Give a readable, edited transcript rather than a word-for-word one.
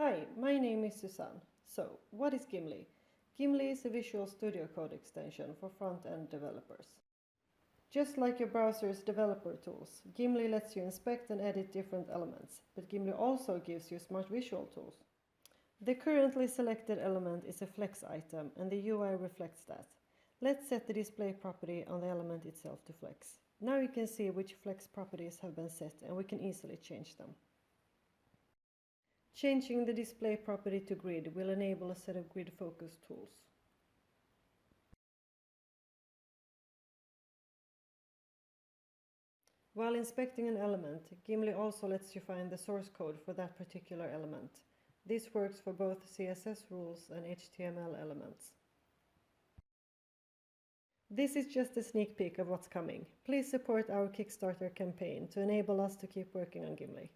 Hi, my name is Susanne. So, what is Gimli? Gimli is a Visual Studio Code extension for front-end developers. Just like your browser's developer tools, Gimli lets you inspect and edit different elements, but Gimli also gives you smart visual tools. The currently selected element is a flex item, and the UI reflects that. Let's set the display property on the element itself to flex. Now you can see which flex properties have been set, and we can easily change them. Changing the display property to grid will enable a set of grid focus tools. While inspecting an element, Gimli also lets you find the source code for that particular element. This works for both CSS rules and HTML elements. This is just a sneak peek of what's coming. Please support our Kickstarter campaign to enable us to keep working on Gimli.